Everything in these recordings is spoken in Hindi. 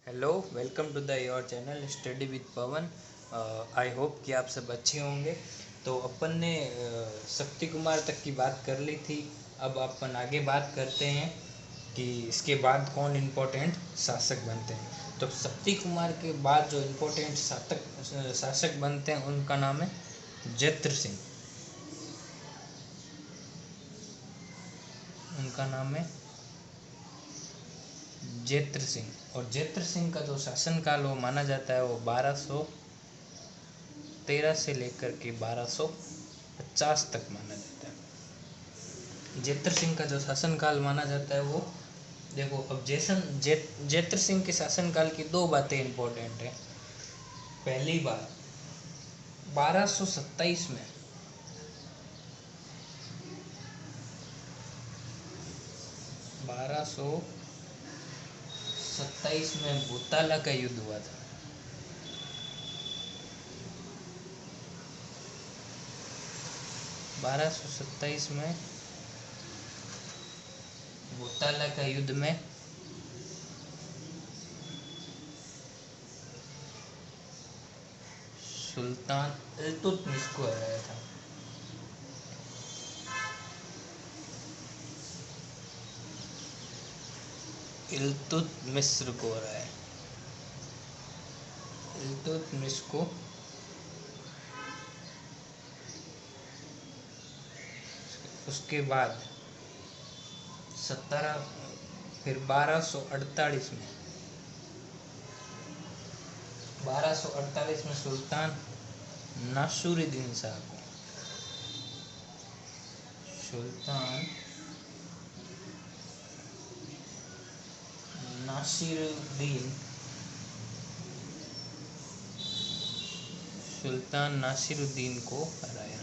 Hello, welcome to the your channel study with Pawan. I hope कि आप सब अच्छे होंगे। तो अपन ने शक्ति कुमार तक की बात कर ली थी। अब अपन आगे बात करते हैं कि इसके बाद कौन इम्पोर्टेंट शासक बनते हैं। तो शक्ति कुमार के बाद जो इम्पोर्टेंट शासक बनते हैं उनका नाम है जैत्र सिंह। उनका नाम है जैत्र सिंह। और जैत्र सिंह का जो शासनकाल वो माना जाता है वो 1213 से लेकर के 1250 तक माना जाता है। जैत्र सिंह का जो शासनकाल माना जाता है वो देखो। अब जैत्र सिंह के शासनकाल की दो बातें इंपॉर्टेंट हैं। पहली बात, 1227 में 1227 में भूताला का युद्ध हुआ था। बारह सौ सत्ताईस में भूताला का युद्ध में सुल्तान इल्तुतमिश को हराया था। इल्तुतमिश को हराया। इल्तुतमिश को उसके बाद 1248 में 1248 में सुल्तान नासिरुद्दीन शाह को सुल्तान नासिरुद्दीन सुल्तान नासिरुद्दीन को हराया।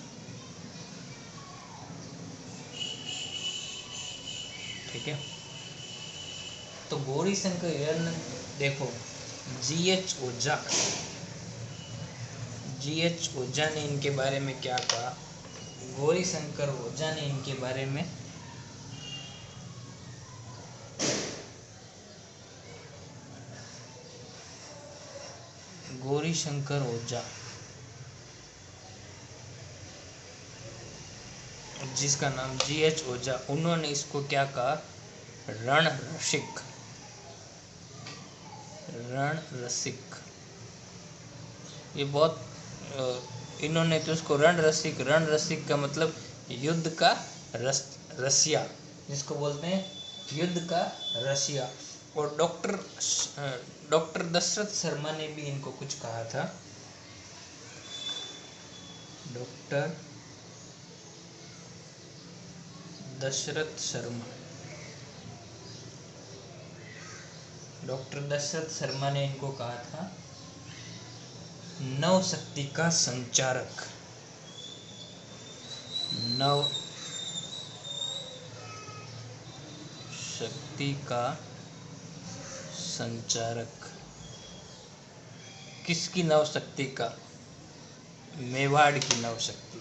ठीक है। तो गौरी शंकर देखो, जीएच ओझा ने इनके बारे में क्या कहा। गौरी शंकर ओझा ने इनके बारे में गौरी शंकर ओझा, जिसका नाम जीएच ओझा, उन्होंने इसको क्या कहा, रण रसिक। ये बहुत इन्होंने तो उसको रण रसिक का मतलब युद्ध का रसिया, जिसको बोलते हैं युद्ध का रसिया। और डॉक्टर दशरथ शर्मा ने भी इनको कुछ कहा था। डॉक्टर दशरथ शर्मा ने इनको कहा था नव शक्ति का संचारक। नव शक्ति का संचारक। किसकी नव शक्ति का? मेवाड़ की नव शक्ति।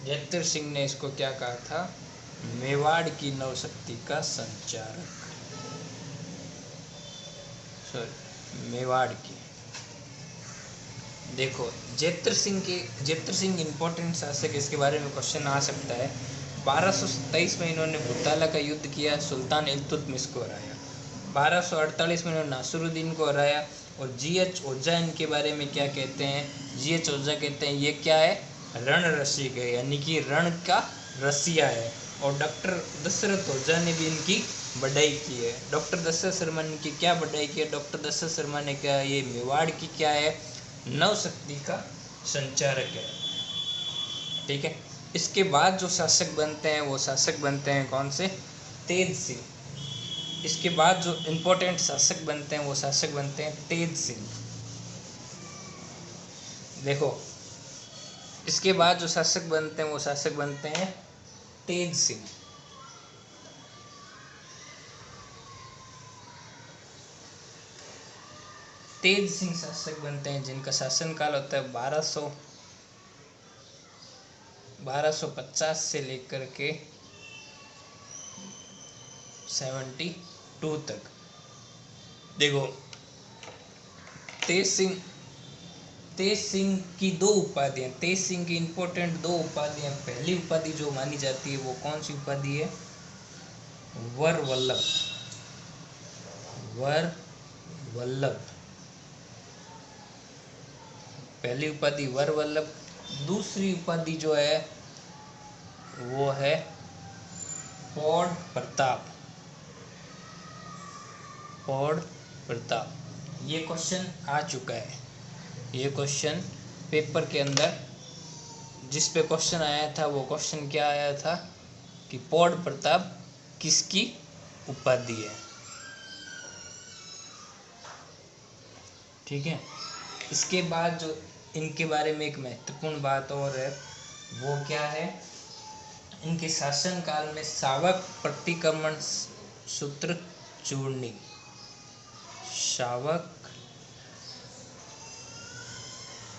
जैत्र सिंह ने इसको क्या कहा था, मेवाड़ की नव शक्ति का संचारक। मेवाड़ की। देखो, जैत्र सिंह इंपॉर्टेंट शासक, इसके बारे में क्वेश्चन आ सकता है। 1227 में इन्होंने भूताला का युद्ध किया, सुल्तान इल्तुतमिश को हराया। 1248 में इन्होंने नासिरुद्दीन को हराया। और जीएच ओझा इनके बारे में क्या कहते हैं? जीएच ओझा कहते हैं ये क्या है, रण रसिक है, यानी कि रण का रसिया है। और डॉक्टर दशरथ ओझा ने भी इनकी बढ़ाई की है। डॉक्टर दशरथ शर्मा ने की क्या बढ़ाई की है? डॉक्टर दशरथ शर्मा ने कहा ये मेवाड़ की क्या है, नव शक्ति का संचारक है। ठीक है। इसके बाद जो शासक बनते हैं वो शासक बनते हैं कौन से? तेज सिंह। इसके बाद जो इम्पोर्टेंट शासक बनते हैं वो शासक बनते हैं तेज सिंह। देखो, इसके बाद जो शासक बनते हैं वो शासक बनते हैं तेज सिंह। तेज सिंह शासक बनते हैं, जिनका शासनकाल होता है 1250 से लेकर के 72 तक। देखो, तेज सिंह की दो उपाधियां, तेज सिंह की इंपॉर्टेंट दो उपाधियां। पहली उपाधि जो मानी जाती है वो कौन सी उपाधि है? वर वल्लभ, वर वल्लभ, पहली उपाधि वर वल्लभ। दूसरी उपाधि जो है वो है पौड़ प्रताप, पौड़ प्रताप। ये क्वेश्चन आ चुका है, ये क्वेश्चन पेपर के अंदर जिस पे क्वेश्चन आया था वो क्वेश्चन क्या आया था कि पौड़ प्रताप किसकी उपाधि है। ठीक है, इसके बाद जो इनके बारे में एक महत्वपूर्ण बात और है वो क्या है, इनके शासन काल में शावक प्रतिक्रमण सूत्र चूर्णी, शावक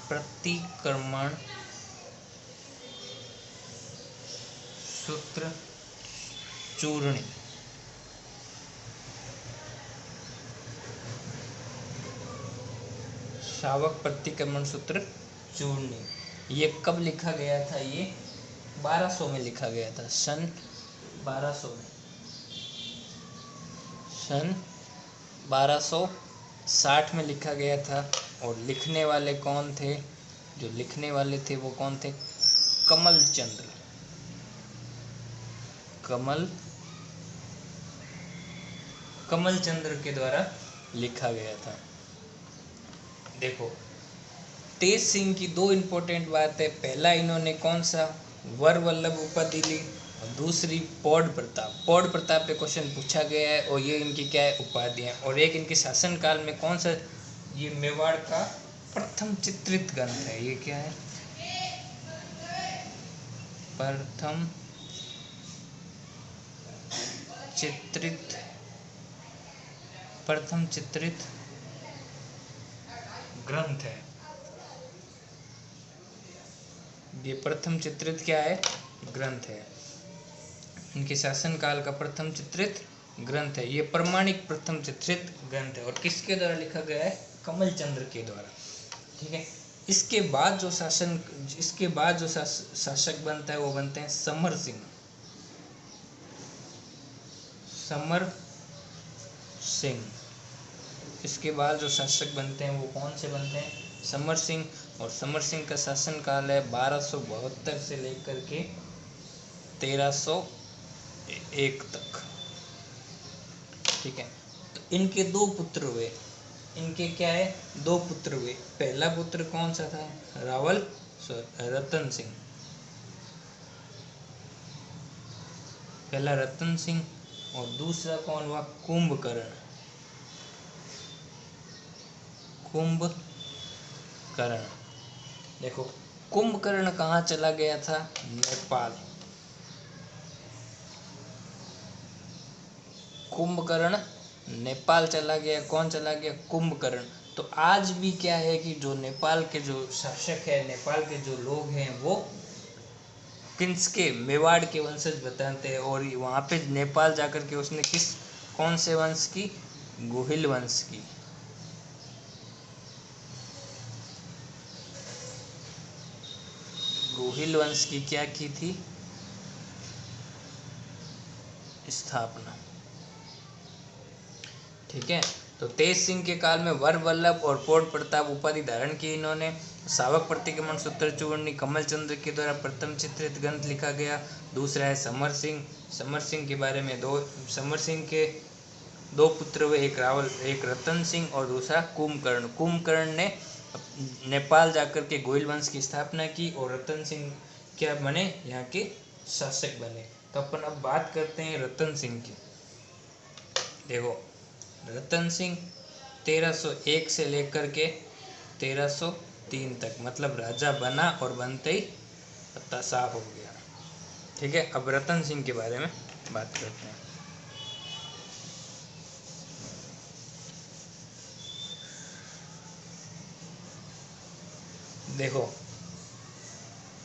प्रतिक्रमण सूत्र चूर्णी, शावक प्रतिक्रमण सूत्र चूर्णी, ये कब लिखा गया था? ये 1200 में लिखा गया था, सन 1200 में, सन 1260 में लिखा गया था। और लिखने वाले कौन थे? जो लिखने वाले थे वो कौन थे? कमल चंद्र, कमल चंद्र के द्वारा लिखा गया था। देखो, तेज सिंह की दो इम्पोर्टेंट बात है। पहला, इन्होंने कौन सा वर वल्लभ उपाधि ली, और दूसरी पौड़ प्रताप। पौड़ प्रताप पे क्वेश्चन पूछा गया है और ये इनकी क्या है? उपाधियां। और एक इनके शासन काल में कौन सा, ये मेवाड़ का प्रथम चित्रित ग्रंथ है। ये क्या है? प्रथम चित्रित ग्रंथ है। ये प्रथम चित्रित क्या है? ग्रंथ है। इनके शासन काल का प्रथम चित्रित ग्रंथ है। ये प्रमाणिक प्रथम चित्रित ग्रंथ है। और किसके द्वारा लिखा गया है? कमल चंद्र के द्वारा। ठीक है, इसके बाद जो शासक बनता है वो बनते हैं समर सिंह, समर सिंह। इसके बाद जो शासक बनते हैं वो कौन से बनते हैं? समर सिंह। और समर सिंह का शासन काल है 1272 से लेकर के 1301 तक। ठीक है, तो इनके दो पुत्र हुए। इनके क्या है? दो पुत्र हुए। पहला पुत्र कौन सा था? रतन सिंह, पहला रतन सिंह। और दूसरा कौन हुआ? कुंभकर्ण, कुंभकर्ण। देखो, कुंभकर्ण कहाँ चला गया था? नेपाल। कुंभकर्ण नेपाल चला गया। कौन चला गया? कुंभकर्ण। तो आज भी क्या है कि जो नेपाल के जो शासक है, नेपाल के जो लोग हैं वो किसके? मेवाड़ के वंशज बताते हैं। और वहाँ पे नेपाल जाकर के उसने कौन से वंश की? गोहिल वंश की। गोहिल वंश की क्या की थी? स्थापना। ठीक है, तो तेज सिंह के काल में वर वल्लभ और पौड़ प्रताप उपाधि धारण की इन्होंने। शावक प्रतिक्रमण सूत्र चूर्णी कमल चंद्र के द्वारा प्रथम चित्रित ग्रंथ लिखा गया। दूसरा है समर सिंह। समर सिंह के बारे में समर सिंह के दो पुत्र हुए, एक रतन सिंह और दूसरा कुंभकर्ण। कुंभकर्ण ने नेपाल जाकर के गोहिल वंश की स्थापना की और रतन सिंह क्या बने? यहाँ के शासक बने। तो अपन अब बात करते हैं रतन सिंह की। देखो, रतन सिंह 1301 से लेकर के 1303 तक, मतलब राजा बना और बनते ही पत्ता साफ हो गया। ठीक है, अब रतन सिंह के बारे में बात करते हैं। देखो,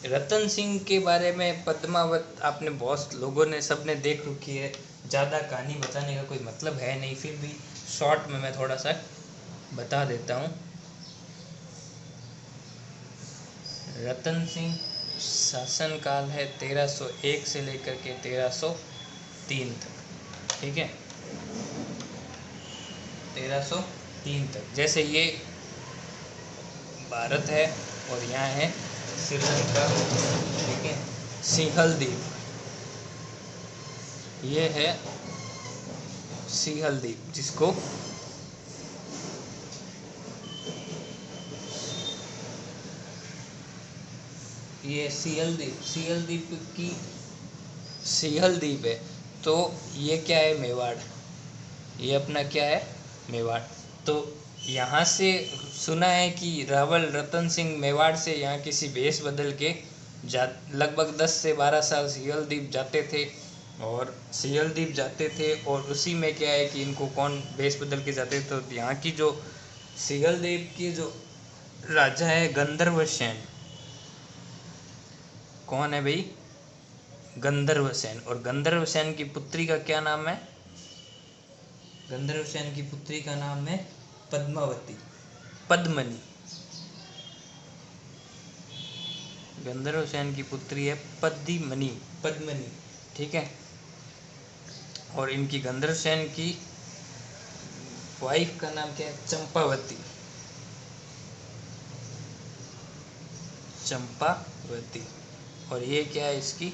रतन सिंह के बारे में पद्मावत आपने बहुत लोगों ने सबने देख रखी है। ज़्यादा कहानी बताने का कोई मतलब है नहीं, फिर भी शॉर्ट में मैं थोड़ा सा बता देता हूँ। रतन सिंह शासनकाल है 1301 से लेकर के 1303 तक। ठीक है, 1303 तक। जैसे ये भारत है और यहाँ है श्रीलंका। ठीक है, सिंहल द्वीप, ये है सिंहल द्वीप, जिसको ये सिंहल द्वीप है। तो ये क्या है, मेवाड़। ये अपना क्या है, मेवाड़। तो यहाँ से सुना है कि रावल रतन सिंह मेवाड़ से यहाँ किसी भेष बदल के लगभग 10 से 12 साल सिंहल द्वीप जाते थे, और सिंहल द्वीप जाते थे, और उसी में क्या है कि इनको कौन भेष बदल के जाते थे। तो यहाँ की जो सिंहल द्वीप की जो राजा है गंधर्व सेन, कौन है भाई, गंधर्व सेन। और गंधर्व सेन की पुत्री का क्या नाम है, गंधर्व सेन की पुत्री का नाम है पद्मावती, पद्मनी। गंधर्व सेन की पुत्री है पद्मनी। ठीक है, और इनकी गंधर्व सेन की वाइफ का नाम क्या है, चंपावती। और ये क्या है, इसकी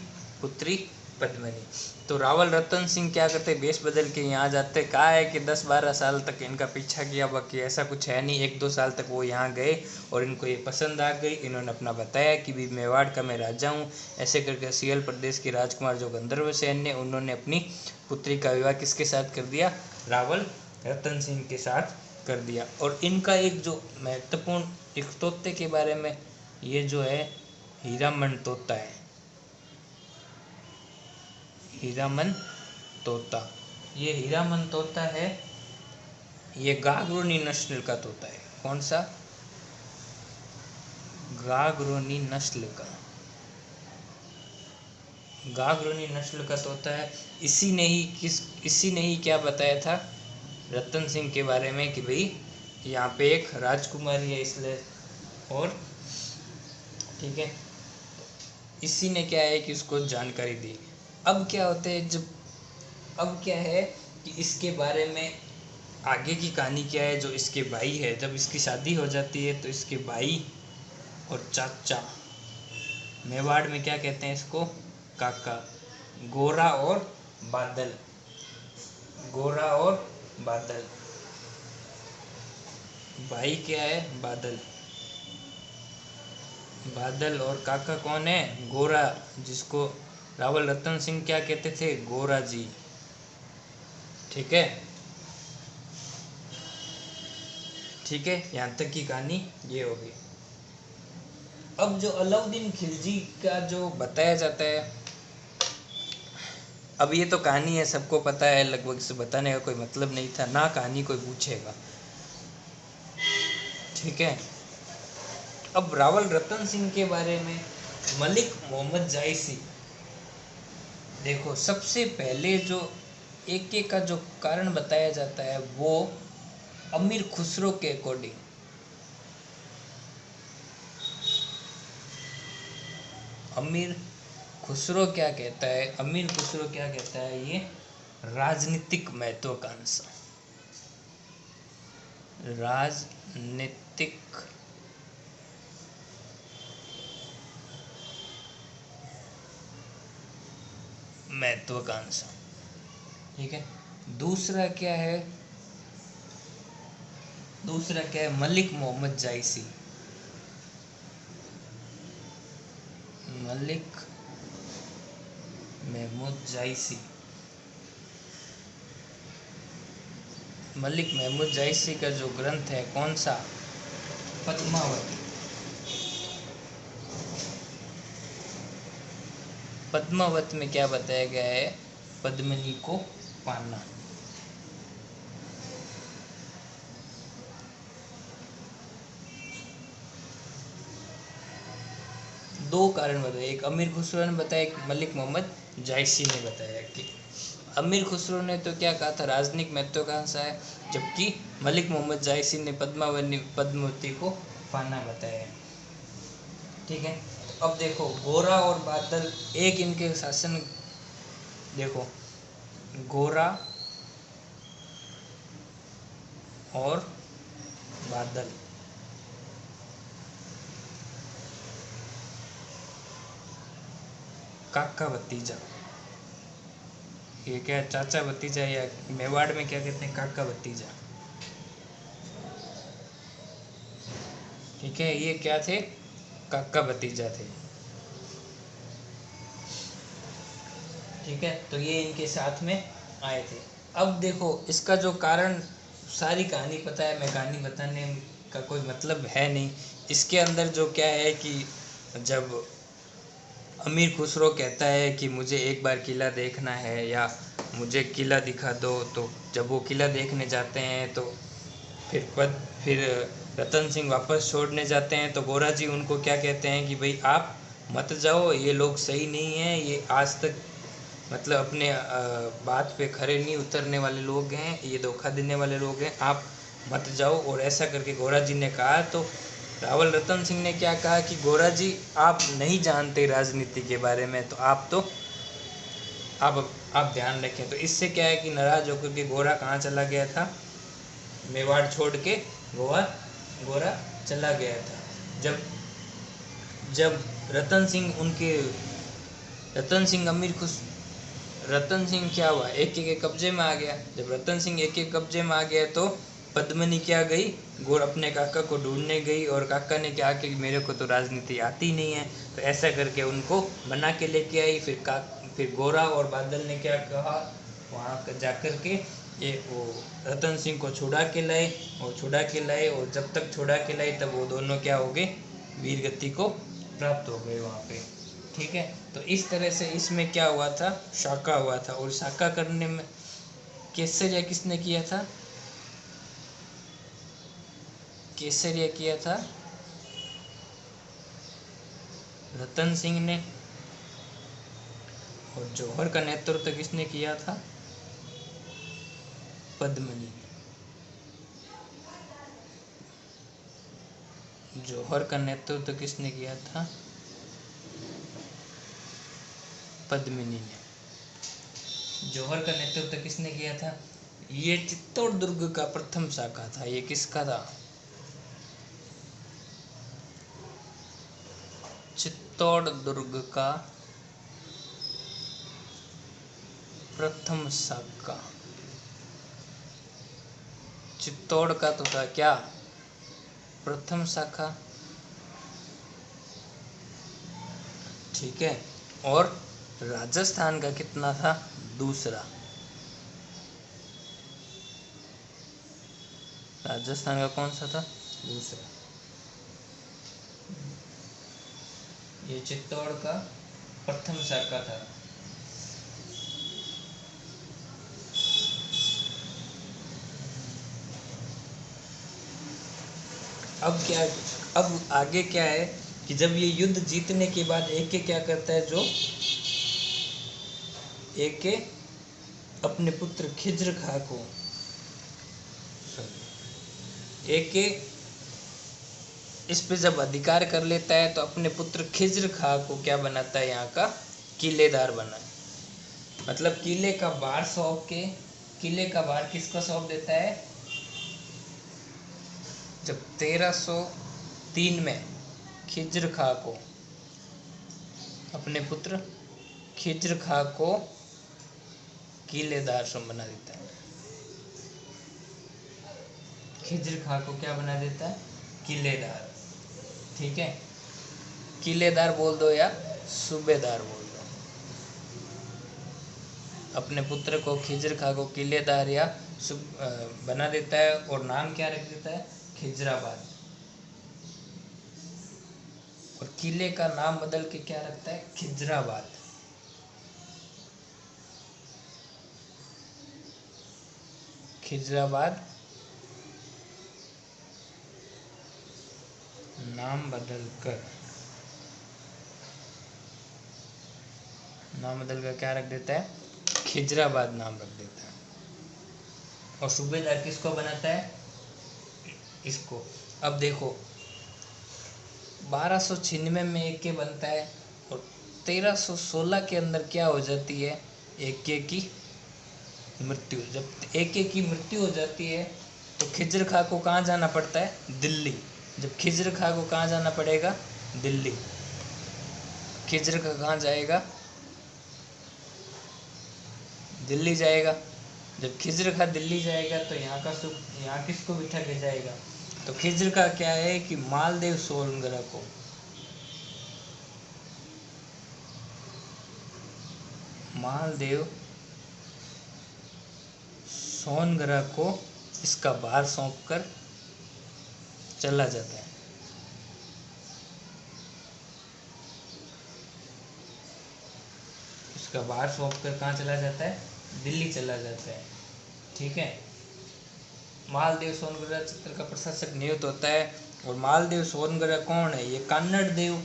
पुत्री पद्मनी। तो रावल रतन सिंह क्या करते, भेष बदल के यहाँ जाते। कहा है कि 10-12 साल तक इनका पीछा किया, बाकी ऐसा कुछ है नहीं। 1-2 साल तक वो यहाँ गए और इनको ये पसंद आ गई। इन्होंने अपना बताया कि भी मेवाड़ का मैं राजा हूँ। ऐसे करके सियल प्रदेश के राजकुमार जो गंधर्व सेन ने, उन्होंने अपनी पुत्री का विवाह किसके साथ कर दिया, रावल रतन सिंह के साथ कर दिया। और इनका एक जो महत्वपूर्ण एक तोते के बारे में, ये जो है हीरामन तोता है, हीरामन तोता। ये हीरामन तोता है, ये गागरोनी नस्ल का तोता है। कौन सा, गागरोनी नस्ल का तोता है। इसी ने ही क्या बताया था रतन सिंह के बारे में कि भाई यहाँ पे एक राजकुमारी है इसलिए। और ठीक है, इसी ने क्या है कि उसको जानकारी दी। अब क्या होता है, अब क्या है कि इसके बारे में आगे की कहानी क्या है। जो इसके भाई है, जब इसकी शादी हो जाती है तो इसके भाई और चाचा, मेवाड़ में क्या कहते हैं इसको, काका, गोरा और बादल, भाई क्या है, बादल और काका कौन है, गोरा, जिसको रावल रतन सिंह क्या कहते थे, गोरा जी। ठीक है, यहाँ तक की कहानी ये होगी। अब जो अलाउद्दीन खिलजी का जो बताया जाता है, अब ये तो कहानी है, सबको पता है लगभग, इसे बताने का कोई मतलब नहीं था ना, कहानी कोई पूछेगा। ठीक है, अब रावल रतन सिंह के बारे में मलिक मोहम्मद जायसी, देखो सबसे पहले जो एक का जो कारण बताया जाता है वो अमीर खुसरो के अकॉर्डिंग, अमीर खुसरो क्या कहता है, ये राजनीतिक महत्वाकांक्षा, राजनीतिक महत्वाकांक्षा। ठीक है, दूसरा क्या है, मलिक मोहम्मद जायसी, मलिक महमूद जायसी का जो ग्रंथ है कौन सा, पद्मावत में क्या बताया गया है, पद्मिनी को पाना। दो कारण बताए, एक अमीर खुसरो ने बताया, एक मलिक मोहम्मद जायसी ने बताया। कि अमीर खुसरो ने तो क्या कहा था, राजनीतिक महत्वाकांक्षा है, जबकि मलिक मोहम्मद जायसी ने पद्मावती को पाना बताया। ठीक है। तो अब देखो गोरा और बादल, एक इनके शासन, देखो गोरा और बादल, काका भतीजा, ये क्या चाचा भतीजा, या मेवाड़ में क्या कहते हैं काका भतीजा। ठीक है, ये क्या थे, काका भतीजा थे। ठीक है, तो ये इनके साथ में आए थे। अब देखो इसका जो कारण, सारी कहानी पता है, मैं कहानी बताने का कोई मतलब है नहीं। इसके अंदर जो क्या है कि जब अमीर खुसरो कहता है कि मुझे एक बार किला देखना है या मुझे किला दिखा दो, तो जब वो किला देखने जाते हैं तो फिर रतन सिंह वापस छोड़ने जाते हैं, तो गोरा जी उनको क्या कहते हैं कि भाई आप मत जाओ, ये लोग सही नहीं हैं, ये आज तक मतलब अपने बात पे खरे नहीं उतरने वाले लोग हैं, ये धोखा देने वाले लोग हैं, आप मत जाओ। और ऐसा करके गोरा जी ने कहा, तो रावल रतन सिंह ने क्या कहा कि गोरा जी आप नहीं जानते राजनीति के बारे में, तो आप ध्यान रखें। तो इससे क्या है कि नाराज होकर के गोरा कहाँ चला गया था, मेवाड़ छोड़ के गोरा चला गया था। जब जब रतन सिंह उनके रतन सिंह अमीर खुश रतन सिंह क्या हुआ, एक एक के कब्जे में आ गया। जब रतन सिंह एक एक कब्जे में आ गया तो पद्मनी क्या गई, गोर अपने काका को ढूंढने गई, और काका ने क्या कि मेरे को तो राजनीति आती नहीं है, तो ऐसा करके उनको बना के लेके आई। फिर गोरा और बादल ने क्या कहा, वहाँ जा कर के ये वो रतन सिंह को छुड़ा के लाए, और जब तक छुड़ा के लाए तब वो दोनों क्या हो गए, वीर गति को प्राप्त हो गए वहाँ पे। ठीक है, तो इस तरह से इसमें क्या हुआ था, शाका हुआ था। और शाका करने में केसरिया किसने किया था, केसरिया किया था रतन सिंह ने, और जौहर का नेतृत्व किसने किया था, पद्मनी ने। जौहर का नेतृत्व किसने किया था, पद्मिनी ने। जौहर का नेतृत्व किसने किया था, ये चित्तौड़ दुर्ग का प्रथम शाखा था। ये किसका था, चित्तौड़ दुर्ग का प्रथम शाखा। चित्तौड़ का तो था क्या, प्रथम शाखा। ठीक है, और राजस्थान का कितना था, दूसरा। राजस्थान का कौन सा था, दूसरा। ये चित्तौड़ का प्रथम शाखा था। अब आगे क्या है कि जब ये युद्ध जीतने के बाद एक के क्या करता है, जो एक के अपने पुत्र खिज्र खां को, एक के इस पे जब अधिकार कर लेता है, तो अपने पुत्र खिज्र खां को क्या बनाता है, यहाँ का किलेदार बना। मतलब किले का भार सौंप के, किले का भार किसको सौंप देता है, जब 1303 में खिज्र खां को, अपने पुत्र खिज्र खां को किलेदार बना देता है। खिज्र खां को क्या बना देता है, किलेदार। ठीक है, किलेदार बोल दो या सूबेदार बोल दो। अपने पुत्र को खिज्र खां को किलेदार या बना देता है, और नाम क्या रख देता है, खिजराबाद। और किले का नाम बदल के क्या रखता है, खिजराबाद। खिजराबाद नाम बदल कर क्या रख देता है, खिजराबाद नाम रख देता है। और सूबेदार किसको बनाता है, इसको। अब देखो 1296 में AK बनता है और 1316 के अंदर क्या हो जाती है, AK की मृत्यु। जब AK की मृत्यु हो जाती है तो खिज्र खां को कहाँ जाना पड़ता है, दिल्ली। जब खिज्र खां को कहाँ जाना पड़ेगा, दिल्ली। खिज्र खां कहाँ जाएगा, दिल्ली जाएगा। जब खिज्र खां दिल्ली जाएगा तो यहाँ किसको बिठा के जाएगा, तो खिज्र खां क्या है कि मालदेव सोनगरा को, मालदेव सोनगरा को इसका भार सौंप कर चला जाता है। इसका भार सौंप कर कहाँ चला जाता है, दिल्ली चला जाता है। ठीक है। मालदेव सोनगरा चित्र का प्रशासक नियुक्त होता है। और मालदेव सोनगरा कौन है, ये कन्नड़ देव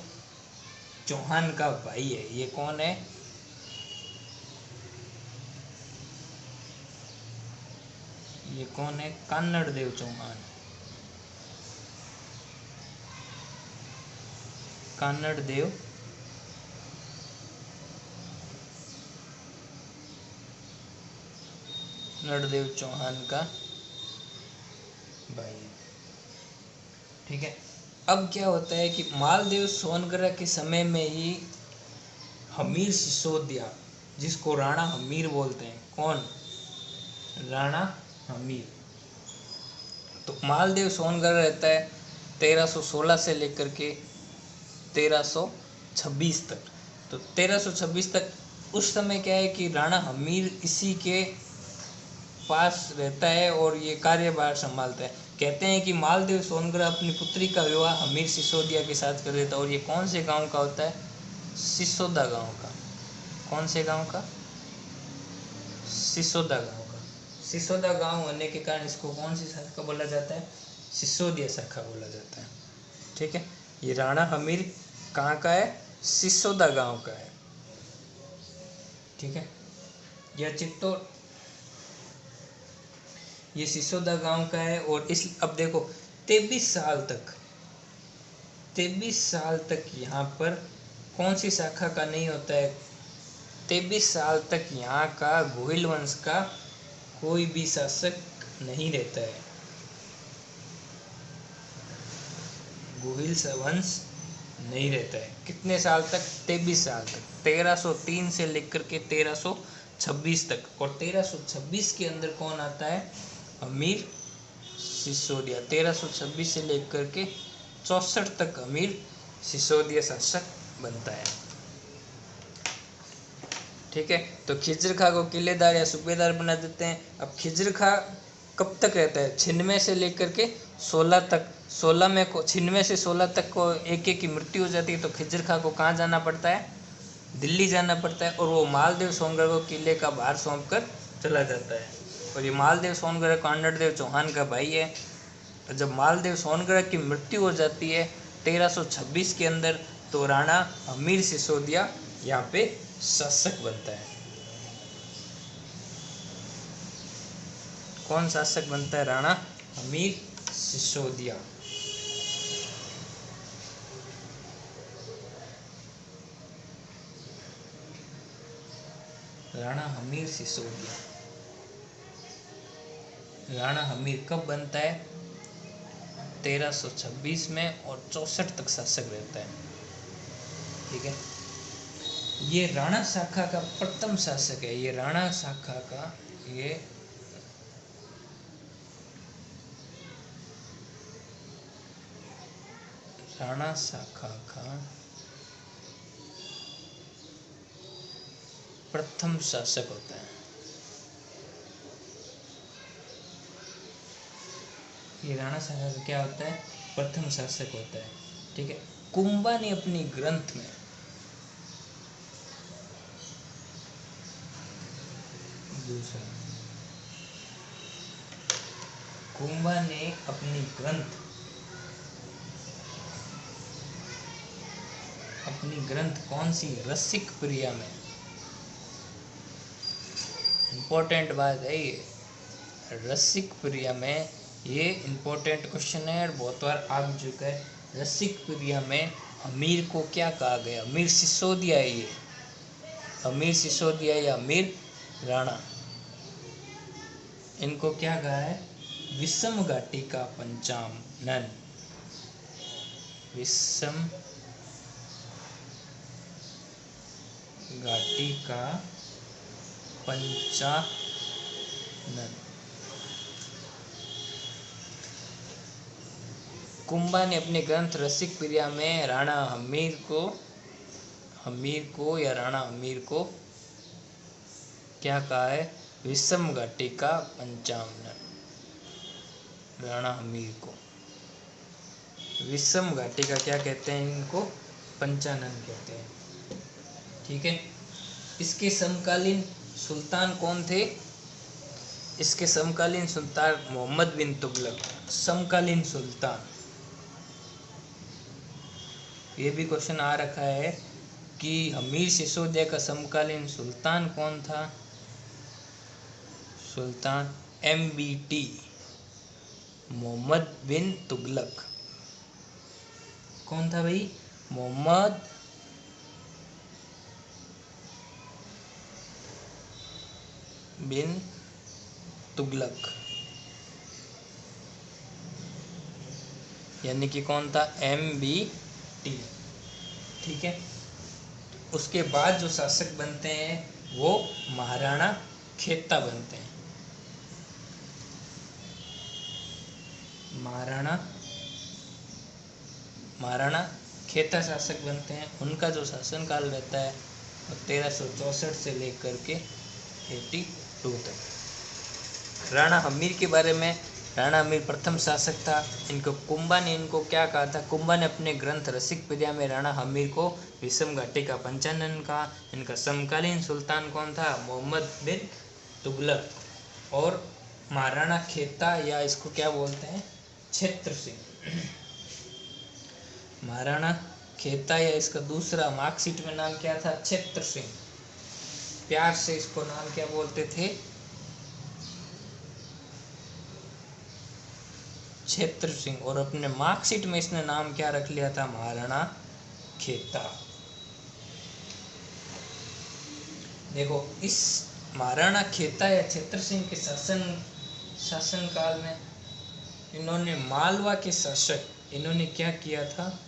चौहान का भाई है। ये कौन है, ये कौन है, कन्नड़ देव चौहान। कन्नड़ देव नरदेव चौहान का भाई है। ठीक है। अब क्या होता है कि मालदेव सोनगरा के समय में ही हमीर सिसोदिया, जिसको राणा हमीर बोलते हैं, कौन, राणा हमीर। तो मालदेव सोनगरा रहता है 1316 से लेकर के 1326 तक। तो 1326 तक उस समय क्या है कि राणा हमीर इसी के पास रहता है और ये कार्यभार संभालता है। कहते हैं कि मालदेव सोनगरा अपनी पुत्री का विवाह हमीर सिसोदिया के साथ कर देता है। और ये कौन से गांव का होता है, सिसोदा गांव का। कौन से गांव का, सिसोदा गांव का। सिसोदा गांव होने के कारण इसको कौन सी शाखा बोला जाता है, सिसोदिया शाखा बोला जाता है। ठीक है। ये राणा हमीर कहाँ का है, सिसोदा गांव का है। ठीक है। यह चित्तौड़, ये सिसोदा गांव का है। और इस अब देखो 23 साल तक यहाँ पर कौन सी शाखा का नहीं होता है, 23 साल तक यहाँ का गोहिल वंश का कोई भी शासक नहीं रहता है। गोहिल वंश नहीं रहता है। कितने साल तक, 23 साल तक, 1303 से लेकर के 1326 तक। और 1326 के अंदर कौन आता है, अमीर सिसोदिया। 1326 से लेकर के 64 तक अमीर सिसोदिया शासक बनता है। ठीक है। तो खिज्र खां को किलेदार या सूबेदार बना देते हैं। अब खिज्र खां कब तक रहता है, 96 से लेकर के 16 तक। 16 में को 96 से 16 तक को AK की मृत्यु हो जाती है। तो खिज्र खां को कहाँ जाना पड़ता है, दिल्ली जाना पड़ता है। और वो मालदेव सोनगरा को किले का भार सौंप कर चला जाता है। और ये मालदेव सोनगरा कन्नड़ देव चौहान का भाई है। जब मालदेव सोनगरा की मृत्यु हो जाती है 1326 के अंदर, तो राणा हमीर सिसोदिया यहाँ पे शासक बनता है। कौन शासक बनता है, राणा हमीर सिसोदिया। राणा हमीर सिसोदिया। राणा हमीर कब बनता है, 1326 में, और 64 तक शासक रहता है। ठीक है। ये राणा शाखा का प्रथम शासक है। ये राणा शाखा का, ये राणा शाखा का प्रथम शासक होता है। ये राणा शाखा का क्या होता है, प्रथम शासक होता है। ठीक है। कुंभा ने अपनी ग्रंथ में, दूसरा, कुंभा ने अपनी ग्रंथ कौन सी, रसिक प्रिया में, इम्पोर्टेंट बात है ये, रसिक प्रिया में, ये इम्पोर्टेंट क्वेश्चन है और बहुत बार आ चुका है। रसिक प्रिया में अमीर को क्या कहा गया? अमीर सिसोदिया है ये, अमीर सिसोदिया या अमीर राणा, इनको क्या कहा है? विषम घाटी का पंचानन, विषम घाटी का पंचानन। कुंभा ने अपने ग्रंथ रसिक प्रिया में राणा हमीर को या राणा हमीर को क्या कहा है? विषम घाटी का पंचानन। राणा हमीर को विषम घाटी का क्या कहते हैं? इनको पंचानन कहते हैं। ठीक है। इसके समकालीन सुल्तान कौन थे? इसके समकालीन सुल्तान मोहम्मद बिन तुगलक। समकालीन सुल्तान, ये भी क्वेश्चन आ रखा है कि अमीर सिसोदिया का समकालीन सुल्तान कौन था? सुल्तान MBT, मोहम्मद बिन तुगलक। कौन था भाई? मोहम्मद बिन तुगलक, यानी कि कौन था? MBT। ठीक है। उसके बाद जो शासक बनते हैं वो महाराणा खेता बनते हैं। महाराणा खेता शासक बनते हैं। उनका जो शासनकाल रहता है वो 1364 से लेकर के 82 तक। राणा हमीर के बारे में, राणा हमीर प्रथम शासक था। इनको कुंभा ने इनको क्या कहा था? कुंभा ने अपने ग्रंथ रसिक प्रिया में राणा हमीर को विषम घाटी का पंचानन कहा। इनका समकालीन सुल्तान कौन था? मोहम्मद बिन तुगलक। और महाराणा खेता या इसको क्या बोलते हैं? छेत्र सिंह। महाराणा खेता या इसका दूसरा मार्कशीट में नाम क्या था? छेत्र सिंह। प्यार से इसको नाम क्या बोलते थे? छेत्र सिंह। और अपने मार्कशीट में इसने नाम क्या रख लिया था? महाराणा खेता। देखो, इस महाराणा खेता या छेत्र सिंह के शासनकाल में इन्होंने मालवा के शासक, इन्होंने क्या किया था?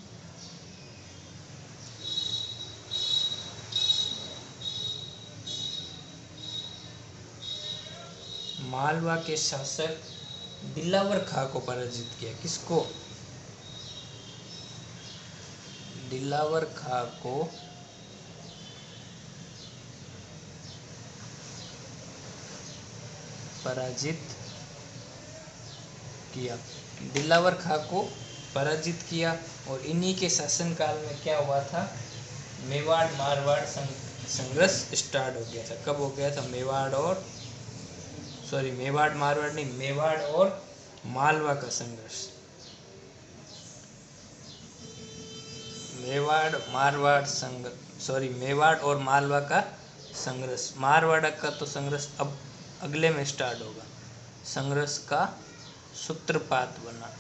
मालवा के शासक दिलावर खां को पराजित किया। किसको? दिलावर खां को पराजित किया। दिलावर खां को पराजित किया। और इन्हीं के शासनकाल में क्या हुआ था? मेवाड़ मारवाड़ संघर्ष स्टार्ट हो गया था। कब हो गया था? मेवाड़ मारवाड़ नहीं, मेवाड़ और मालवा का संघर्ष। मेवाड़ और मालवा का संघर्ष। मारवाड़ का तो संघर्ष अब अगले में स्टार्ट होगा। संघर्ष का सूत्रपात बना,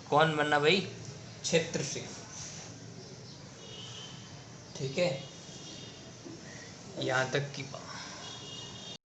कौन बना भाई? छेत्र सिंह। ठीक है, यहाँ तक की बात।